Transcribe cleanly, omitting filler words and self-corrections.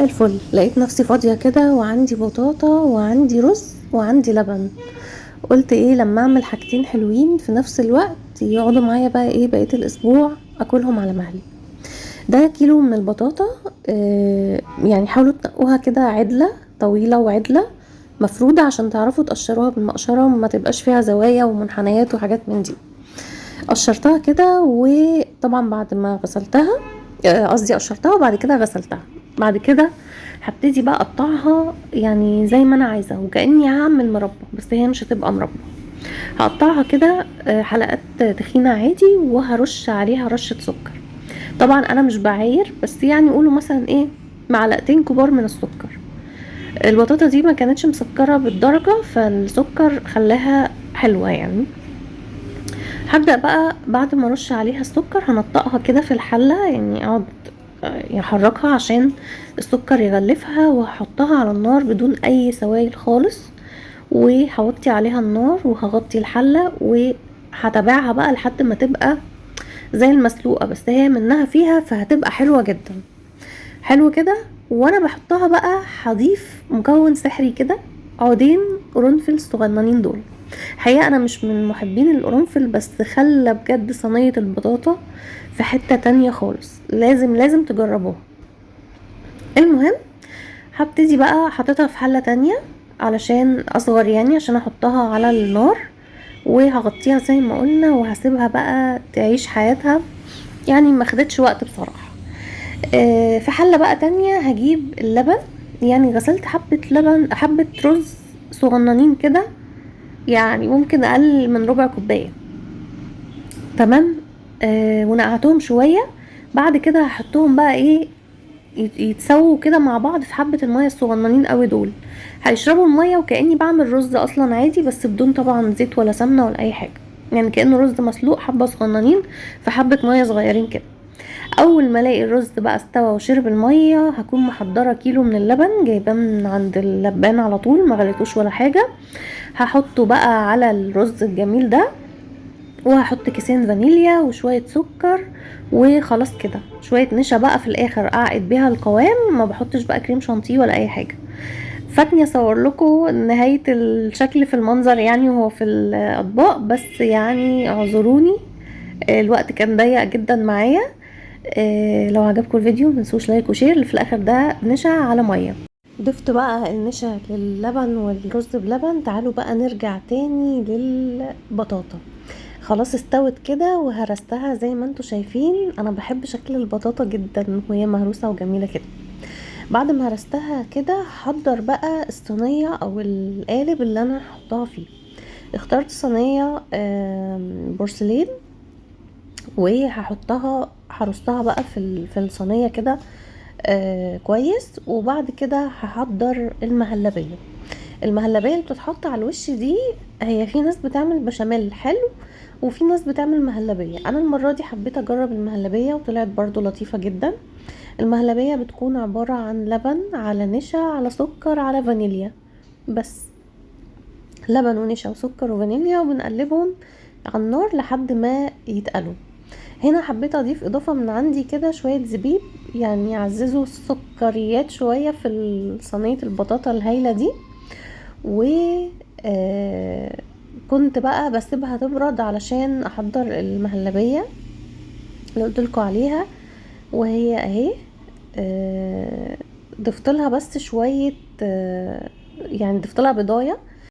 الفل. لقيت نفسي فاضية كده وعندي بطاطا وعندي رز وعندي لبن. قلت ايه لما اعمل حاجتين حلوين في نفس الوقت يقعدوا معايا بقى ايه بقية الاسبوع اكلهم على مهلي. ده كيلو من البطاطا. يعني حاولوا تنقوها كده عدلة، طويلة وعدلة مفرودة عشان تعرفوا تقشروها بالمقشرة وما تبقاش فيها زوايا ومنحنيات وحاجات من دي. قشرتها كده، وطبعا بعد ما غسلتها قصدي قشرتها وبعد كده غسلتها. بعد كده هبتدي بقى اقطعها يعني زي ما انا عايزه، وكاني هعمل مربى بس هي مش هتبقى مربى. هقطعها كده حلقات تخينه عادي، وهرش عليها رشه سكر. طبعا انا مش بعاير، بس يعني قولوا مثلا ايه معلقتين كبار من السكر. البطاطا دي ما كانتش مسكره بالدرجه، فالسكر خلاها حلوه يعني. هبدأ بقى بعد ما ارش عليها السكر هنطقها كده في الحلة، يعني اقعد يحركها عشان السكر يغلفها، وهحطها على النار بدون اي سوائل خالص، وهوطي عليها النار وهغطي الحلة، وهتابعها بقى لحد ما تبقى زي المسلوقة، بس هي منها فيها فهتبقى حلوة جدا. حلو كده. وانا بحطها بقى هضيف مكون سحري كده، عودين قرنفل صغننين دول. حقيقة انا مش من محبين القرنفل، بس خلى بجد صينية البطاطا في حتة تانية خالص. لازم تجربوها. المهم هبتدي بقى حطيتها في حلة تانية علشان اصغر، يعني عشان احطها على النار، وهغطيها زي ما قلنا وهسيبها بقى تعيش حياتها. يعني ما خدتش وقت بصراحة. في حلة بقى تانية هجيب اللبن. يعني غسلت حبة لبن، حبة رز صغننين كده، يعني ممكن اقل من ربع كوباية. تمام. ونقعتهم شوية. بعد كده هحطهم بقى ايه يتسووا كده مع بعض في حبة المية الصغننين قوي دول. هيشربوا المية وكأني بعمل رز اصلا عادي، بس بدون طبعا زيت ولا سمنة ولا اي حاجة. يعني كأنه رز مسلوق، حبة صغننين في حبة مية صغيرين كده. اول ما الاقي الرز بقى استوى وشرب الميه، هكون محضره كيلو من اللبن جايباه من عند اللبان على طول، ما غليتوش ولا حاجه. هحطه بقى على الرز الجميل ده، وهحط كيسين فانيليا وشويه سكر، وخلاص كده شويه نشا بقى في الاخر اعقد بيها القوام. ما بحطش بقى كريم شانتيه ولا اي حاجه. فاتني اصور لكم نهايه الشكل في المنظر يعني وهو في الاطباق، بس يعني اعذروني الوقت كان ضيق جدا معايا. لو عجبكم الفيديو متنسوش لايك وشير. اللي في الاخر ده نشا على ميه. ضفت بقى النشا للبن والرز بلبن. تعالوا بقى نرجع تاني للبطاطا. خلاص استوت كده وهرستها زي ما انتوا شايفين. انا بحب شكل البطاطا جدا وهي مهروسه وجميله كده. بعد ما هرستها كده هحضر بقى الصينيه او القالب اللي انا هحطها فيه. اخترت صينيه بورسلين، وهحطها هرصها بقى في الصينيه كده كويس. وبعد كده هحضر المهلبيه. المهلبيه اللي بتتحط على الوش دي، هي في ناس بتعمل بشاميل حلو وفي ناس بتعمل مهلبيه. انا المره دي حبيت اجرب المهلبيه وطلعت برضو لطيفه جدا. المهلبيه بتكون عباره عن لبن على نشا على سكر على فانيليا بس. لبن ونشا وسكر وفانيليا، وبنقلبهم على النار لحد ما يتقلوا. هنا حبيت اضيف اضافة من عندي كده شوية زبيب، يعني يعززوا السكريات شوية في صينية البطاطا الهايلة دي. و كنت بقى بسيبها تبرد علشان احضر المهلبية اللي قلتلكوا عليها. وهي اهي. ضفت لها بس شوية يعني ضفت لها بضايه